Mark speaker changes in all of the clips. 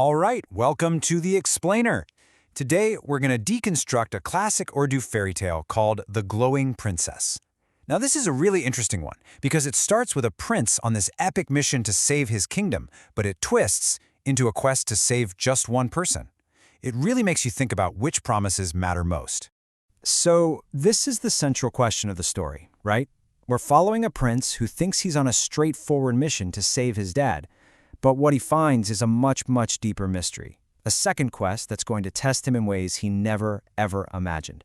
Speaker 1: All right, welcome to The Explainer. Today, we're going to deconstruct a classic Urdu fairy tale called The Glowing Princess. Now, this is a really interesting one because it starts with a prince on this epic mission to save his kingdom, but it twists into a quest to save just one person. It really makes you think about which promises matter most. So, this is the central question of the story, right? We're following a prince who thinks he's on a straightforward mission to save his dad. But what he finds is a much deeper mystery. A second quest that's going to test him in ways he never, ever imagined.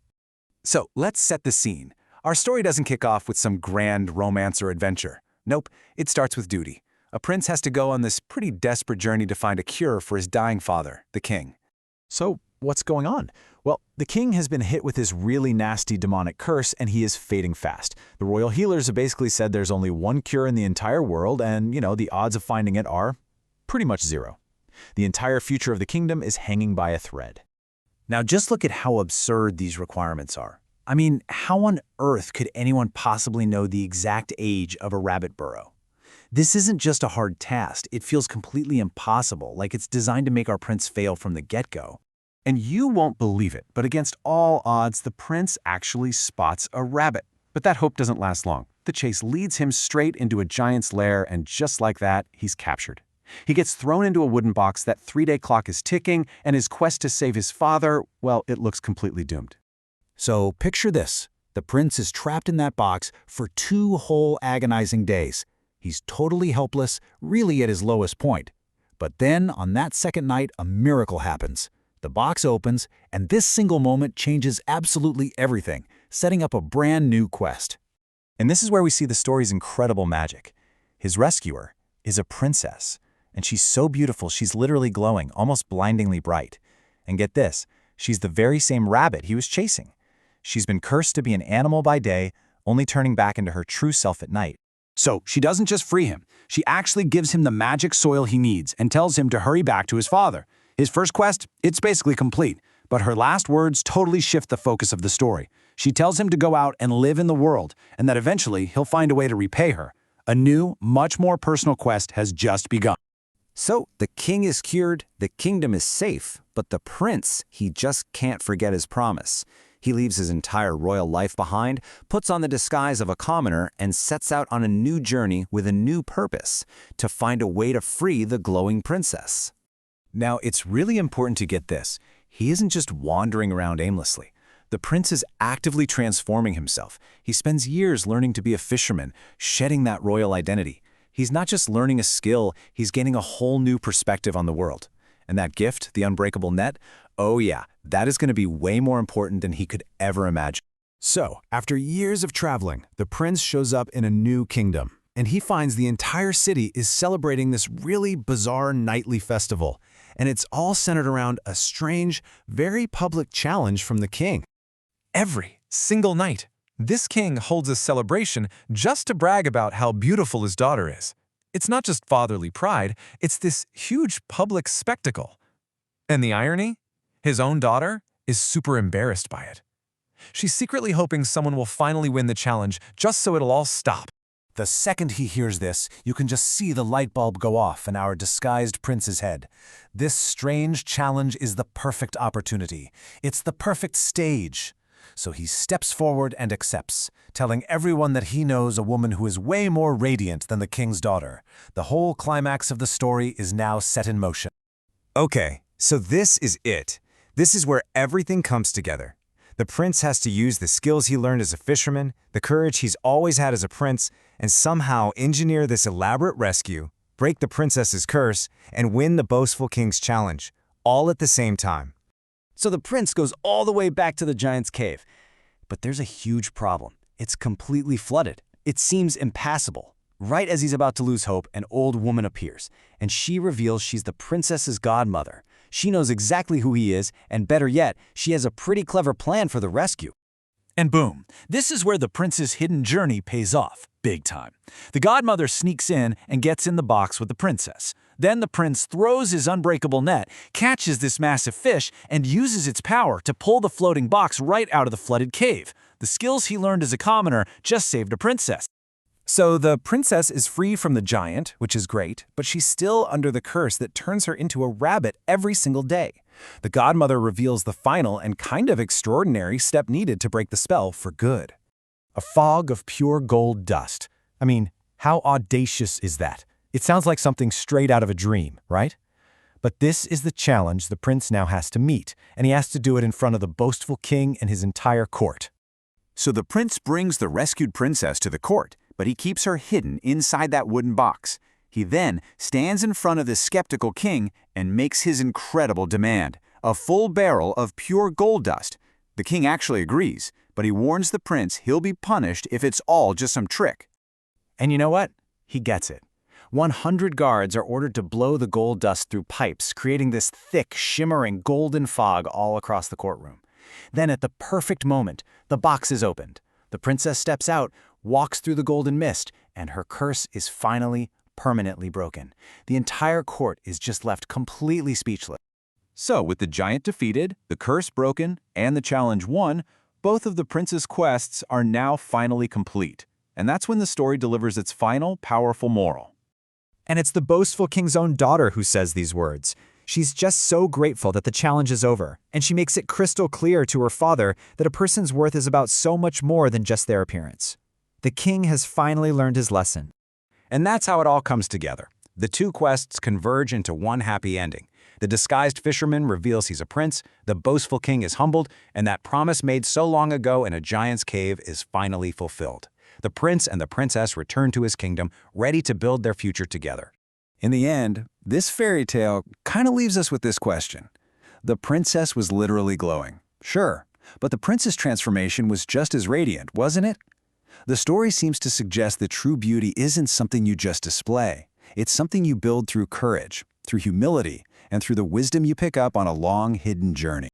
Speaker 2: So let's set the scene. Our story doesn't kick off with some grand romance or adventure. Nope, it starts with duty. A prince has to go on this pretty desperate journey to find a cure for his dying father, the king.
Speaker 3: So, what's going on? Well, the king has been hit with this really nasty demonic curse and he is fading fast. The royal healers have basically said there's only one cure in the entire world and, the odds of finding it are pretty much zero. The entire future of the kingdom is hanging by a thread.
Speaker 1: Now just look at how absurd these requirements are. I mean, how on earth could anyone possibly know the exact age of a rabbit burrow? This isn't just a hard task, it feels completely impossible, like it's designed to make our prince fail from the get-go.
Speaker 2: And you won't believe it, but against all odds, the prince actually spots a rabbit. But that hope doesn't last long. The chase leads him straight into a giant's lair, and just like that, he's captured. He gets thrown into a wooden box, that three-day clock is ticking, and his quest to save his father, well, it looks completely doomed.
Speaker 1: So picture this. The prince is trapped in that box for 2 whole agonizing days. He's totally helpless, really at his lowest point. But then, on that second night, a miracle happens. The box opens, and this single moment changes absolutely everything, setting up a brand new quest.
Speaker 3: And this is where we see the story's incredible magic. His rescuer is a princess. And she's so beautiful, she's literally glowing, almost blindingly bright. And get this, she's the very same rabbit he was chasing. She's been cursed to be an animal by day, only turning back into her true self at night.
Speaker 2: So she doesn't just free him, she actually gives him the magic soil he needs and tells him to hurry back to his father. His first quest, it's basically complete, but her last words totally shift the focus of the story. She tells him to go out and live in the world, and that eventually he'll find a way to repay her. A new, much more personal quest has just begun.
Speaker 1: So, the king is cured, the kingdom is safe, but the prince, he just can't forget his promise. He leaves his entire royal life behind, puts on the disguise of a commoner, and sets out on a new journey with a new purpose, to find a way to free the glowing princess. Now, it's really important to get this. He isn't just wandering around aimlessly. The prince is actively transforming himself. He spends years learning to be a fisherman, shedding that royal identity. He's not just learning a skill, he's gaining a whole new perspective on the world. And that gift, the unbreakable net, oh yeah, that is going to be way more important than he could ever imagine. So, after years of traveling, the prince shows up in a new kingdom, and he finds the entire city is celebrating this really bizarre nightly festival. And it's all centered around a strange, very public challenge from the king.
Speaker 4: Every single night, this king holds a celebration just to brag about how beautiful his daughter is. It's not just fatherly pride, it's this huge public spectacle. And the irony? His own daughter is super embarrassed by it. She's secretly hoping someone will finally win the challenge just so it'll all stop.
Speaker 1: The second he hears this, you can just see the light bulb go off in our disguised prince's head. This strange challenge is the perfect opportunity. It's the perfect stage. So he steps forward and accepts, telling everyone that he knows a woman who is way more radiant than the king's daughter. The whole climax of the story is now set in motion. Okay, so this is it. This is where everything comes together. The prince has to use the skills he learned as a fisherman, the courage he's always had as a prince, and somehow engineer this elaborate rescue, break the princess's curse, and win the boastful king's challenge, all at the same time. So the prince goes all the way back to the giant's cave. But there's a huge problem. It's completely flooded. It seems impassable. Right as he's about to lose hope, an old woman appears, and she reveals she's the princess's godmother. She knows exactly who he is, and better yet, she has a pretty clever plan for the rescue.
Speaker 5: And boom, this is where the prince's hidden journey pays off, big time. The godmother sneaks in and gets in the box with the princess. Then the prince throws his unbreakable net, catches this massive fish, and uses its power to pull the floating box right out of the flooded cave. The skills he learned as a commoner just saved a princess.
Speaker 1: So the princess is free from the giant, which is great, but she's still under the curse that turns her into a rabbit every single day. The godmother reveals the final and kind of extraordinary step needed to break the spell for good.
Speaker 3: A fog of pure gold dust. I mean, how audacious is that? It sounds like something straight out of a dream, right? But this is the challenge the prince now has to meet, and he has to do it in front of the boastful king and his entire court.
Speaker 2: So the prince brings the rescued princess to the court, but he keeps her hidden inside that wooden box. He then stands in front of the skeptical king and makes his incredible demand, a full barrel of pure gold dust. The king actually agrees, but he warns the prince he'll be punished if it's all just some trick.
Speaker 5: And you know what? He gets it. 100 guards are ordered to blow the gold dust through pipes, creating this thick, shimmering golden fog all across the courtroom. Then at the perfect moment, the box is opened. The princess steps out, walks through the golden mist, and her curse is finally, permanently broken. The entire court is just left completely speechless.
Speaker 2: So, with the giant defeated, the curse broken, and the challenge won, both of the prince's quests are now finally complete. And that's when the story delivers its final, powerful moral.
Speaker 3: And it's the boastful king's own daughter who says these words. She's just so grateful that the challenge is over, and she makes it crystal clear to her father that a person's worth is about so much more than just their appearance. The king has finally learned his lesson.
Speaker 2: And that's how it all comes together. The two quests converge into one happy ending. The disguised fisherman reveals he's a prince, the boastful king is humbled, and that promise made so long ago in a giant's cave is finally fulfilled. The prince and the princess return to his kingdom, ready to build their future together. In the end, this fairy tale kind of leaves us with this question. The princess was literally glowing, sure, but the prince's transformation was just as radiant, wasn't it? The story seems to suggest that true beauty isn't something you just display. It's something you build through courage, through humility, and through the wisdom you pick up on a long, hidden journey.